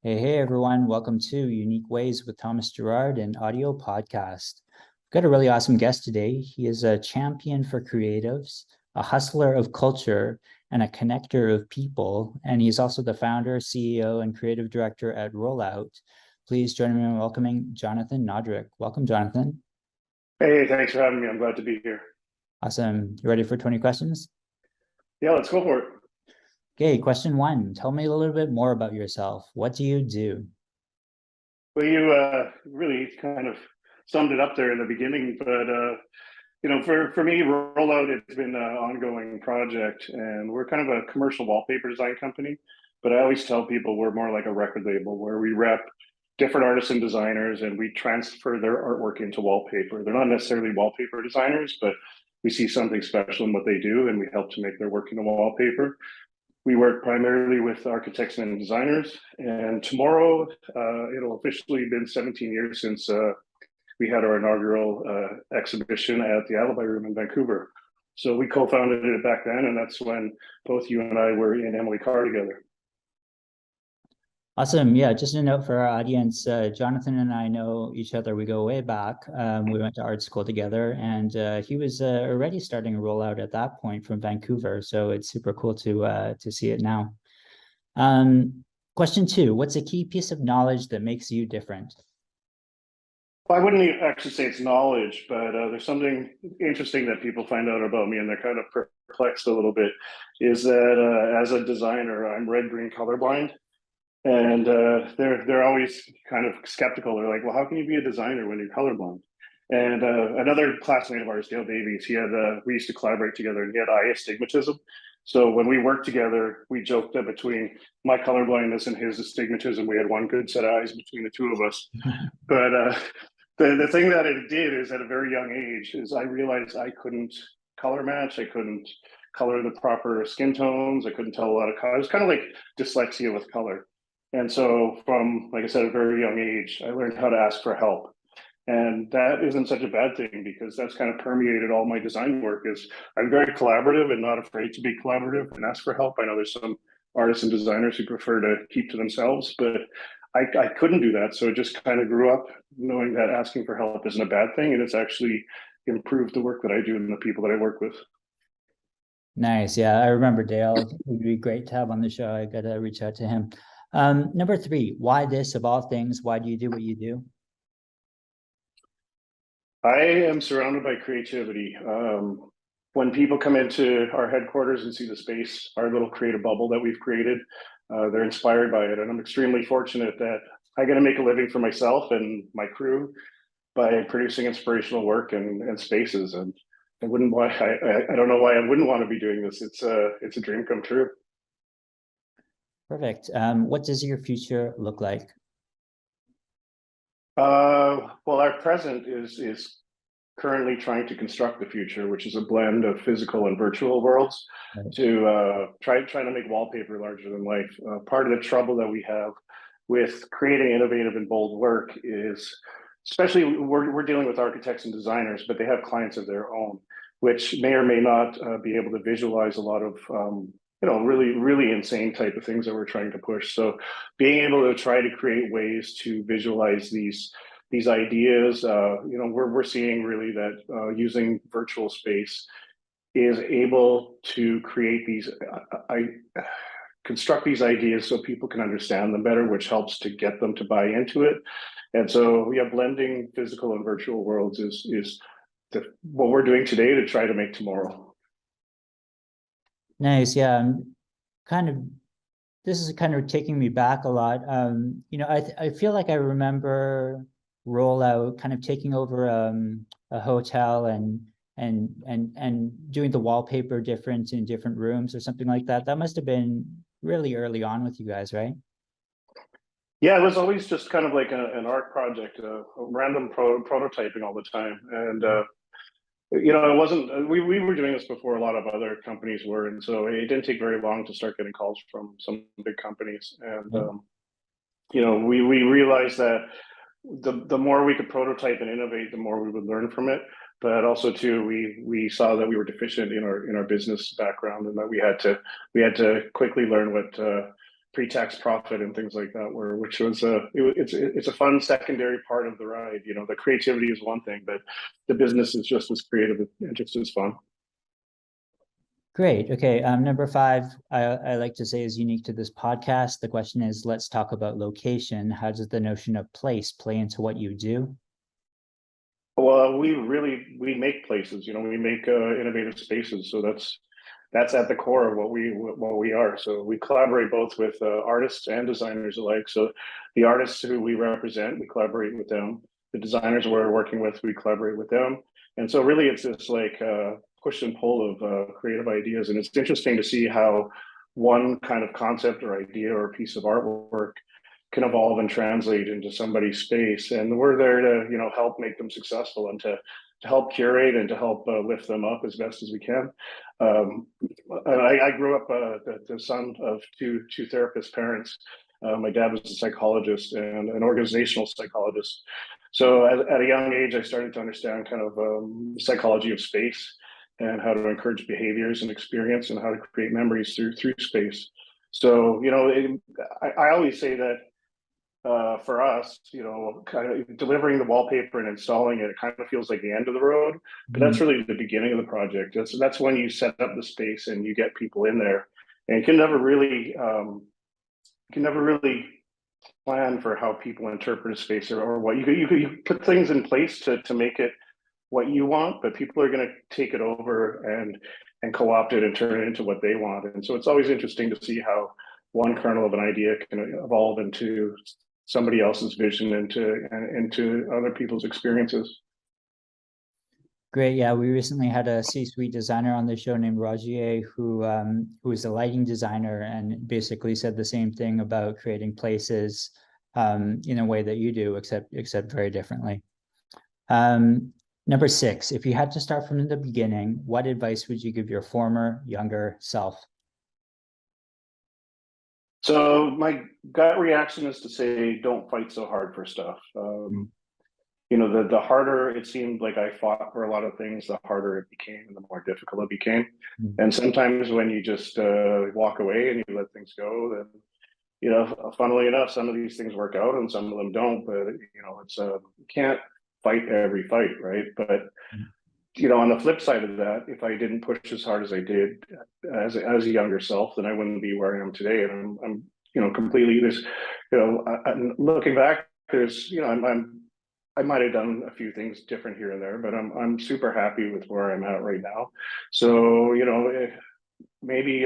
Hey, everyone. Welcome to Unique Ways with Thomas Gerard, an audio podcast. We've got a really awesome guest today. He is a champion for creatives, a hustler of culture, and a connector of people. And he's also the founder, CEO, and creative director at Rollout. Please join me in welcoming Jonathan Nodrick. Welcome, Jonathan. Hey, thanks for having me. I'm glad to be here. Awesome. You ready for 20 questions? Yeah, let's go for it. Okay, question one. Tell me a little bit more about yourself. What do you do? Well, you really kind of summed it up there in the beginning, but for me, Rollout, it's been an ongoing project, and we're kind of a commercial wallpaper design company. But I always tell people we're more like a record label where we rep different artists and designers, and we transfer their artwork into wallpaper. They're not necessarily wallpaper designers, but we see something special in what they do, and we help to make their work into wallpaper. We work primarily with architects and designers, and tomorrow it'll officially been 17 years since we had our inaugural exhibition at the Alibi Room in Vancouver. So we co-founded it back then, and that's when both you and I were in Emily Carr together. Awesome. Yeah, just a note for our audience, Jonathan and I know each other. We go way back. We went to art school together, and he was already starting a rollout at that point from Vancouver. So it's super cool to see it now. Question two, what's a key piece of knowledge that makes you different? Well, I wouldn't actually say it's knowledge, but there's something interesting that people find out about me, and they're kind of perplexed a little bit, is that as a designer, I'm red-green colorblind. And they're always kind of skeptical. They're like, "Well, how can you be a designer when you're colorblind?" And another classmate of ours, Dale Davies, we used to collaborate together, and he had eye astigmatism. So when we worked together, we joked that between my colorblindness and his astigmatism, we had one good set of eyes between the two of us. But the thing that it did is, at a very young age, is I realized I couldn't color match. I couldn't color the proper skin tones. I couldn't tell a lot of colors. It was kind of like dyslexia with color. And so from, like I said, a very young age, I learned how to ask for help. And that isn't such a bad thing, because that's kind of permeated all my design work. Is I'm very collaborative and not afraid to be collaborative and ask for help. I know there's some artists and designers who prefer to keep to themselves, but I couldn't do that. So it just kind of grew up knowing that asking for help isn't a bad thing. And it's actually improved the work that I do and the people that I work with. Nice. Yeah, I remember Dale. It would be great to have on the show. I got to reach out to him. Number three, why this of all things? Why do you do what you do? I am surrounded by creativity. When people come into our headquarters and see the space, our little creative bubble that we've created, they're inspired by it. And I'm extremely fortunate that I get to make a living for myself and my crew by producing inspirational work and spaces. And I don't know why I wouldn't want to be doing this. It's a dream come true. Perfect. What does your future look like? Well, our present is currently trying to construct the future, which is a blend of physical and virtual worlds, Right. to try to make wallpaper larger than life. Part of the trouble that we have with creating innovative and bold work is, especially we're dealing with architects and designers, but they have clients of their own, which may or may not be able to visualize a lot of really insane type of things that we're trying to push. So being able to try to create ways to visualize these ideas, we're seeing really that using virtual space is able to create construct these ideas so people can understand them better, which helps to get them to buy into it. And so, yeah, blending physical and virtual worlds is what we're doing today to try to make tomorrow. Nice. Yeah. This is kind of taking me back a lot. I feel like I remember Rollout kind of taking over a hotel and doing the wallpaper different in different rooms or something like that. That must have been really early on with you guys, right? Yeah, it was always just kind of like an art project, a random prototyping all the time. And it wasn't, we were doing this before a lot of other companies were. And so it didn't take very long to start getting calls from some big companies. And, we realized that the more we could prototype and innovate, the more we would learn from it. But also too, we saw that we were deficient in our business background, and that we had to quickly learn what pre-tax profit and things like that, which was it's a fun secondary part of the ride. You know, the creativity is one thing, but the business is just as creative and just as fun. Great. Okay. Number 5, I like to say is unique to this podcast. The question is, let's talk about location. How does the notion of place play into what you do? Well, we make places. You know, we make innovative spaces. So that's at the core of what we are. So we collaborate both with artists and designers alike. So the artists who we represent, we collaborate with them. The designers we're working with, we collaborate with them. And so really, it's this like push and pull of creative ideas. And it's interesting to see how one kind of concept or idea or piece of artwork can evolve and translate into somebody's space. And we're there to, you know, help make them successful and to help curate and to help lift them up as best as we can. I grew up the son of two therapist parents. My dad was a psychologist and an organizational psychologist. So at a young age, I started to understand kind of psychology of space and how to encourage behaviors and experience and how to create memories through space. So, you know, I always say that for us, you know, kind of delivering the wallpaper and installing it, it kind of feels like the end of the road, but that's really the beginning of the project. That's when you set up the space and you get people in there, and you can never really plan for how people interpret a space or what you put things in place to make it what you want, but people are going to take it over and co-opt it and turn it into what they want. And so it's always interesting to see how one kernel of an idea can evolve into somebody else's vision, into other people's experiences. Great. Yeah, we recently had a C-suite designer on the show named Rogier, who is a lighting designer and basically said the same thing about creating places in a way that you do, except very differently. Number 6, if you had to start from the beginning, what advice would you give your former, younger self? So my gut reaction is to say, don't fight so hard for stuff. You know, the harder it seemed like I fought for a lot of things, the harder it became and the more difficult it became. And sometimes when you just walk away and you let things go, then, you know, funnily enough, some of these things work out and some of them don't. But, you know, it's you can't fight every fight, right? But you know, on the flip side of that, if I didn't push as hard as I did as a younger self, then I wouldn't be where I am today. And I'm you know, completely this, you know, looking back, there's, you know, I might have done a few things different here and there, but I'm super happy with where I'm at right now. So, you know, maybe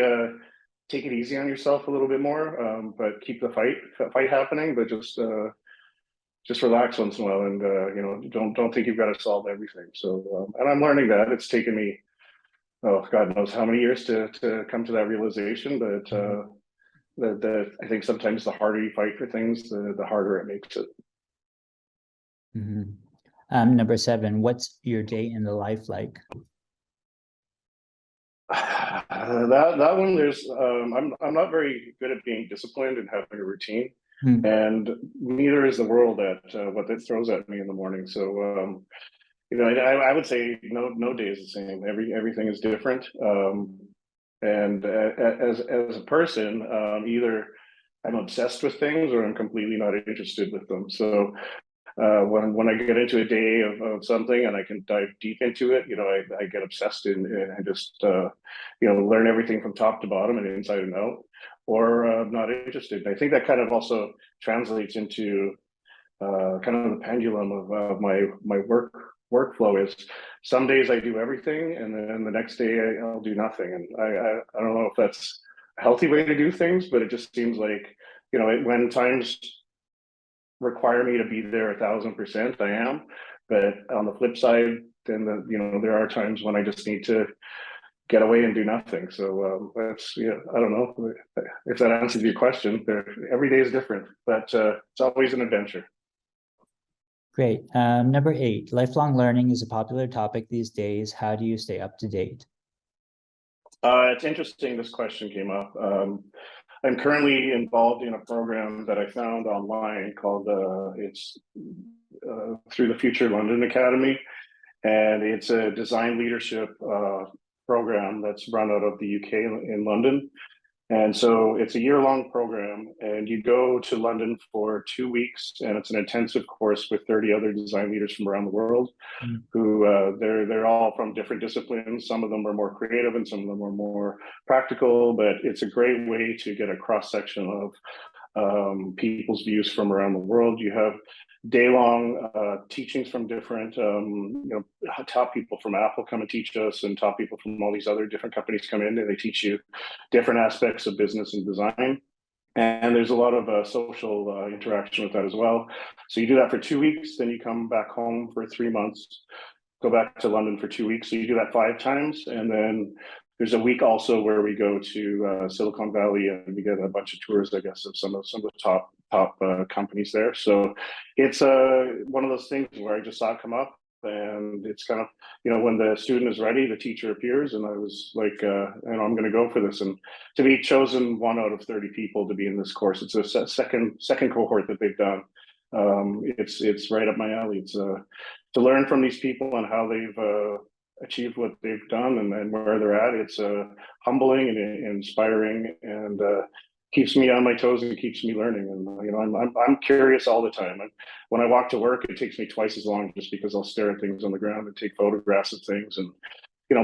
take it easy on yourself a little bit more, but keep the fight happening, but just relax once in a while, and you know, don't think you've got to solve everything. So, and I'm learning that. It's taken me, oh, God knows how many years to come to that realization. But that I think sometimes the harder you fight for things, the harder it makes it. Number 7, what's your day in the life like? That one, there's I'm not very good at being disciplined and having a routine. And neither is the world at what it throws at me in the morning. So you know, I would say no day is the same. Everything is different. And as a person, either I'm obsessed with things or I'm completely not interested with them. So when I get into a day of something and I can dive deep into it, you know, I get obsessed and just you know, learn everything from top to bottom and inside and out, or I'm not interested. And I think that kind of also translates into kind of the pendulum of my workflow. Is some days I do everything and then the next day I'll do nothing. And I don't know if that's a healthy way to do things, but it just seems like, you know, when times require me to be there 1,000%, I am. But on the flip side, then you know, there are times when I just need to get away and do nothing. So that's, yeah, I don't know if that answers your question. Every day is different, but it's always an adventure. Great. Number 8, lifelong learning is a popular topic these days. How do you stay up to date? It's interesting this question came up. I'm currently involved in a program that I found online called it's through the Future London Academy, and it's a design leadership program that's run out of the UK in London. And so it's a year-long program, and you go to London for 2 weeks, and it's an intensive course with 30 other design leaders from around the world Mm. who they're all from different disciplines. Some of them are more creative and some of them are more practical, but it's a great way to get a cross section of people's views from around the world. You have day-long teachings from different, top people from Apple come and teach us, and top people from all these other different companies come in and they teach you different aspects of business and design. And there's a lot of social interaction with that as well. So you do that for 2 weeks, then you come back home for 3 months, go back to London for 2 weeks. So you do that 5 times, and then there's a week also where we go to Silicon Valley and we get a bunch of tours, I guess, of some of the top companies there. So it's one of those things where I just saw it come up, and it's kind of, when the student is ready, the teacher appears, and I was like, I'm going to go for this. And to be chosen 1 out of 30 people to be in this course, it's a second cohort that they've done. It's right up my alley. It's to learn from these people and how they've achieved what they've done and where they're at. It's humbling and inspiring, and keeps me on my toes and keeps me learning. And I'm curious all the time. And when I walk to work, it takes me twice as long just because I'll stare at things on the ground and take photographs of things and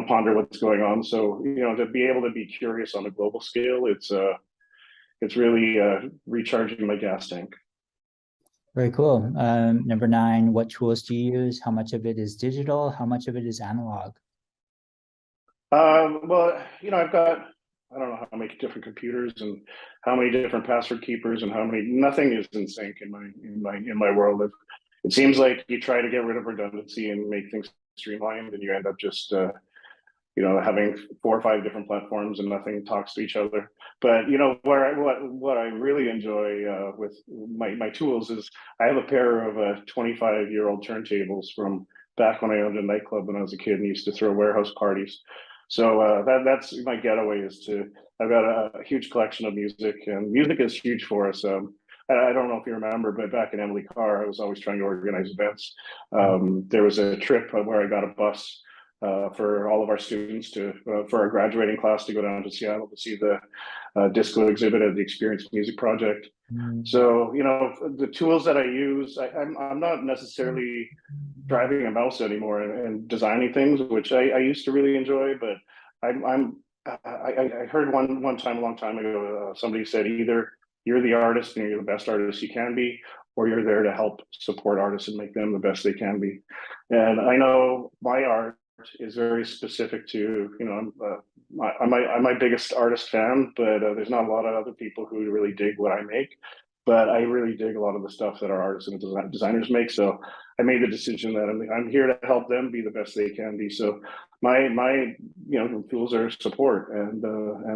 ponder what's going on. So to be able to be curious on a global scale, it's really recharging my gas tank. Very cool. Number 9, what tools do you use? How much of it is digital? How much of it is analog? Well, I've got, I don't know how many different computers and how many different password keepers and nothing is in sync in my world. It seems like you try to get rid of redundancy and make things streamlined, and you end up just having 4 or 5 different platforms and nothing talks to each other. But what I really enjoy with my tools is I have a pair of 25-year-old turntables from back when I owned a nightclub when I was a kid and used to throw warehouse parties. So that's my getaway. I've got a huge collection of music, and music is huge for us. I don't know if you remember, but back in Emily Carr, I was always trying to organize events. There was a trip where I got a bus for all of our students for our graduating class to go down to Seattle to see the disco exhibit at the Experience Music Project. So the tools that I use, I'm not necessarily driving a mouse anymore and designing things, which I used to really enjoy. But I heard one time a long time ago somebody said either you're the artist and you're the best artist you can be, or you're there to help support artists and make them the best they can be. And I know my art is very specific to, I'm my biggest artist fan, but there's not a lot of other people who really dig what I make. But I really dig a lot of the stuff that our artists and designers make. So I made the decision that I'm here to help them be the best they can be. So my tools are support and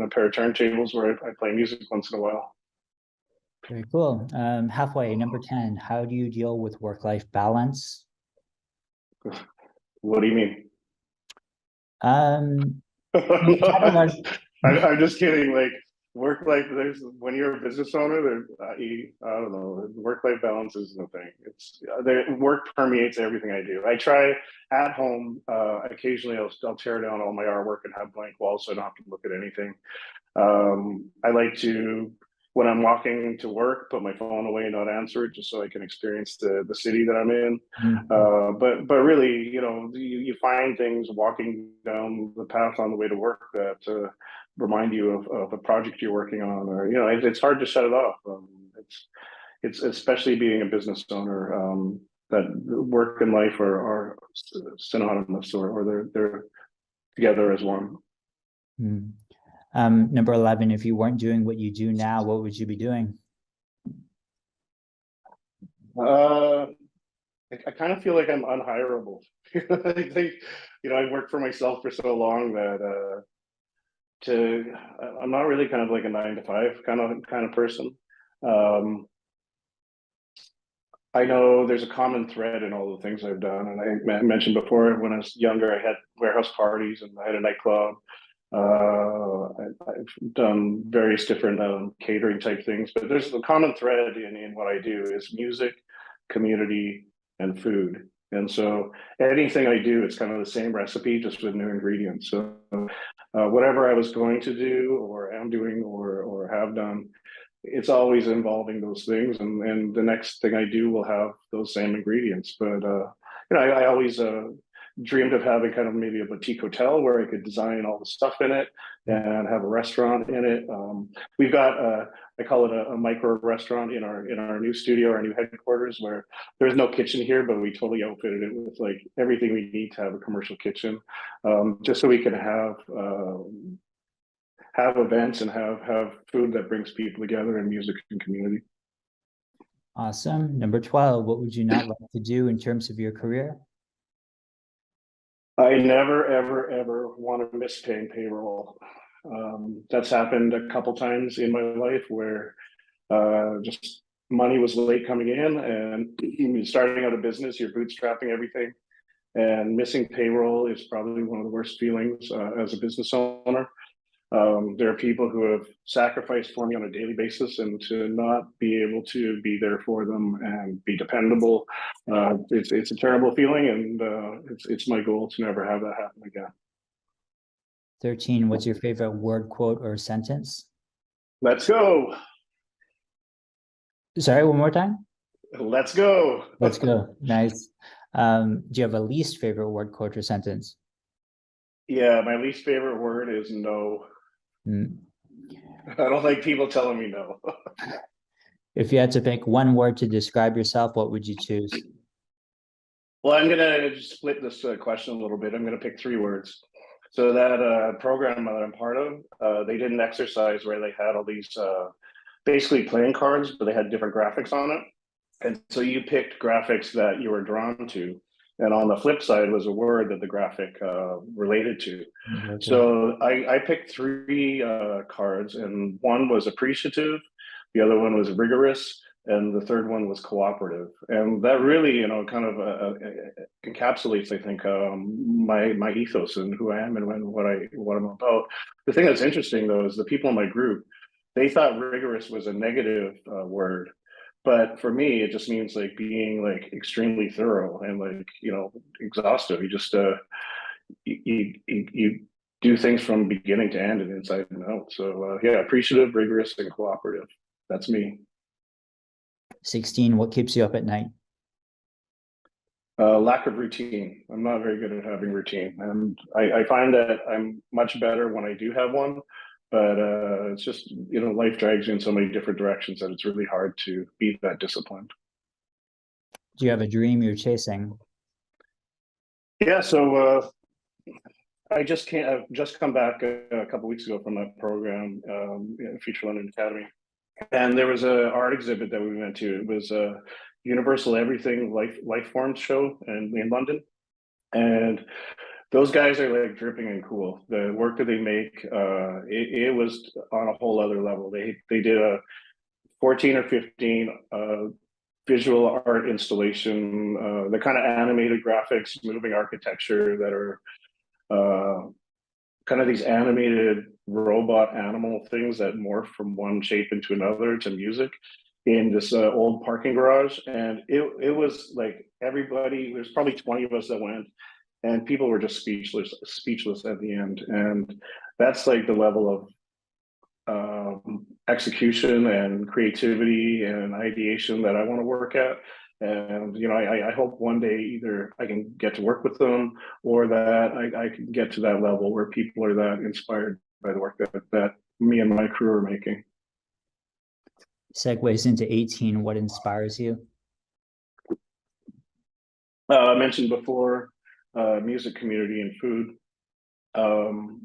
a pair of turntables where I play music once in a while. Very cool. Halfway, number 10, how do you deal with work-life balance? What do you mean? Um, I'm just kidding. Like work life, when you're a business owner, I don't know. Work life balance is the thing. It's work permeates everything I do. I try at home. Occasionally, I'll tear down all my artwork and have blank walls, so I don't have to look at anything. I like to, when I'm walking to work, put my phone away and not answer it, just so I can experience the city that I'm in. But really, you find things walking down the path on the way to work that remind you of a project you're working on, or it's hard to shut it off. It's especially being a business owner, that work and life are synonymous, or they're together as one. Number 11, if you weren't doing what you do now, what would you be doing? I kind of feel like I'm unhirable. I think, I worked for myself for so long that I'm not really kind of like a 9 to 5 kind of person. I know there's a common thread in all the things I've done, and I mentioned before when I was younger, I had warehouse parties and I had a nightclub. I've done various different catering type things, but there's a common thread in what I do is music, community, and food. And so anything I do, it's kind of the same recipe, just with new ingredients. So whatever I was going to do or am doing or have done, it's always involving those things. And the next thing I do will have those same ingredients. But, I always dreamed of having kind of maybe a boutique hotel where I could design all the stuff in it and have a restaurant in it. We've got I call it a micro restaurant in our new studio, our new headquarters, where there's no kitchen here, but we totally outfitted it with like everything we need to have a commercial kitchen, just so we can have events and have food that brings people together and music and community. Awesome. Number 12, what would you not like to do in terms of your career? I never, ever, ever want to miss paying payroll. That's happened a couple times in my life where just money was late coming in, and starting out a business, you're bootstrapping everything, and missing payroll is probably one of the worst feelings as a business owner. There are people who have sacrificed for me on a daily basis, and to not be able to be there for them and be dependable, it's a terrible feeling, and it's my goal to never have that happen again. 13, what's your favorite word, quote, or sentence? Let's go. Sorry, one more time? Let's go. Let's go. Nice. Do you have a least favorite word, quote, or sentence? Yeah, my least favorite word is no. I don't like people telling me no. If you had to pick one word to describe yourself, what would you choose? Well, I'm gonna just split this question a little bit. I'm gonna pick 3 words. So that program that I'm part of, they did an exercise where they had all these basically playing cards, but they had different graphics on it. And so you picked graphics that you were drawn to. And on the flip side was a word that the graphic related to. Okay. So I picked 3 cards, and one was appreciative, the other one was rigorous, and the third one was cooperative. And that really, kind of encapsulates, I think, my ethos and who I am and what I'm about. The thing that's interesting though is the people in my group, they thought rigorous was a negative word. But for me, it just means like being like extremely thorough and like, exhaustive. You just you do things from beginning to end and inside and out. So yeah, appreciative, rigorous, and cooperative. That's me. 16, what keeps you up at night? Lack of routine. I'm not very good at having routine, and I find that I'm much better when I do have one. But it's just, life drags you in so many different directions that it's really hard to be that disciplined. Do you have a dream you're chasing? Yeah, so I've just come back a couple weeks ago from that program, Future London Academy, and there was a art exhibit that we went to. It was a Universal Everything Life Forms show in London, and those guys are like dripping and cool. The work that they make, it was on a whole other level. They did a 14 or 15 visual art installation, the kind of animated graphics, moving architecture that are kind of these animated robot animal things that morph from one shape into another to music in this old parking garage. And it was like everybody, there's probably 20 of us that went, and people were just speechless at the end. And that's like the level of execution and creativity and ideation that I want to work at. And I hope one day either I can get to work with them, or that I can get to that level where people are that inspired by the work that me and my crew are making. Segues into 18, what inspires you? I mentioned before, music, community, and food.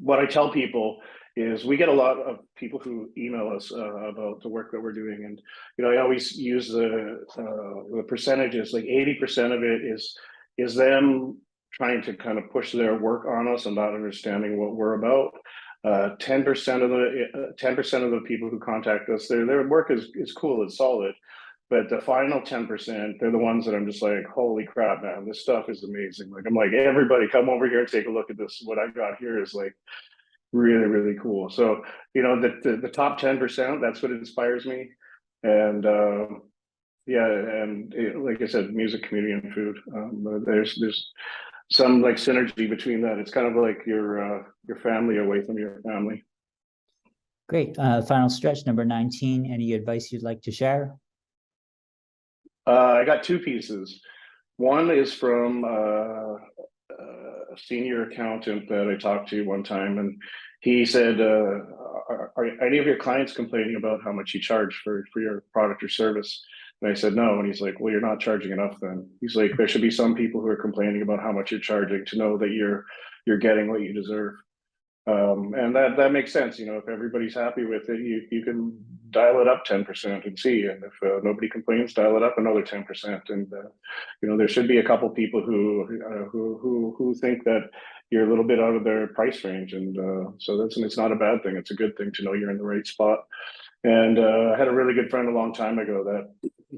What I tell people is we get a lot of people who email us about the work that we're doing, and I always use the percentages. Like 80% of it is them trying to kind of push their work on us and not understanding what we're about. 10% of the people who contact us, their work is cool, it's solid. But the final 10%, they're the ones that I'm just like, holy crap, man, this stuff is amazing. Like, I'm like, everybody come over here and take a look at this. What I got here is like really, really cool. So, the top 10%, that's what inspires me. And yeah, and like I said, music, community, and food. There's some like synergy between that. It's kind of like your family away from your family. Great. Final stretch, number 19. Any advice you'd like to share? I got two pieces. One is from a senior accountant that I talked to one time, and he said, are any of your clients complaining about how much you charge for your product or service?" And I said, "No." And he's like, "Well, you're not charging enough then." He's like, "There should be some people who are complaining about how much you're charging to know that you're getting what you deserve." And that makes sense. You know, if everybody's happy with it, you can dial it up 10% and see. And if nobody complains, dial it up another 10%. And you know, there should be a couple people who think that you're a little bit out of their price range, and so it's not a bad thing. It's a good thing to know you're in the right spot. And I had a really good friend a long time ago that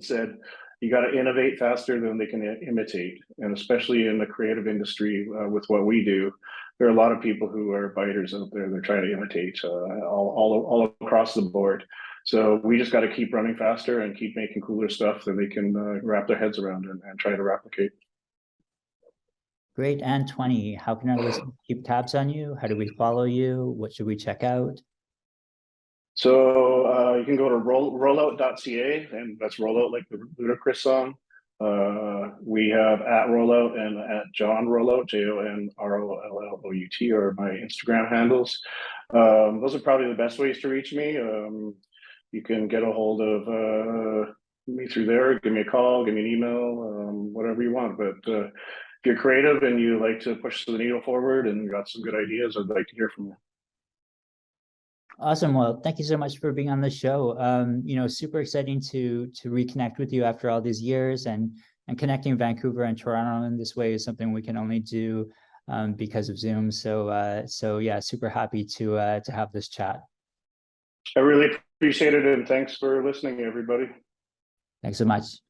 said, "You got to innovate faster than they can imitate." And especially in the creative industry with what we do, there are a lot of people who are biters out there. They're trying to imitate all across the board. So we just got to keep running faster and keep making cooler stuff that they can wrap their heads around and try to replicate. Great. And 20. How can our listeners keep tabs on you? How do we follow you? What should we check out? So you can go to rollout.ca, and that's rollout like the Ludacris song. We have at Rollout and at John Rollout, JONROLLOUT, are my Instagram handles. Those are probably the best ways to reach me. You can get a hold of me through there. Give me a call, give me an email, whatever you want. But if you're creative and you like to push the needle forward and you got some good ideas, I'd like to hear from you. Awesome. Well, thank you so much for being on the show. Super exciting to reconnect with you after all these years, and connecting Vancouver and Toronto in this way is something we can only do because of Zoom. So yeah, super happy to have this chat. I really appreciate it, and thanks for listening, everybody. Thanks so much.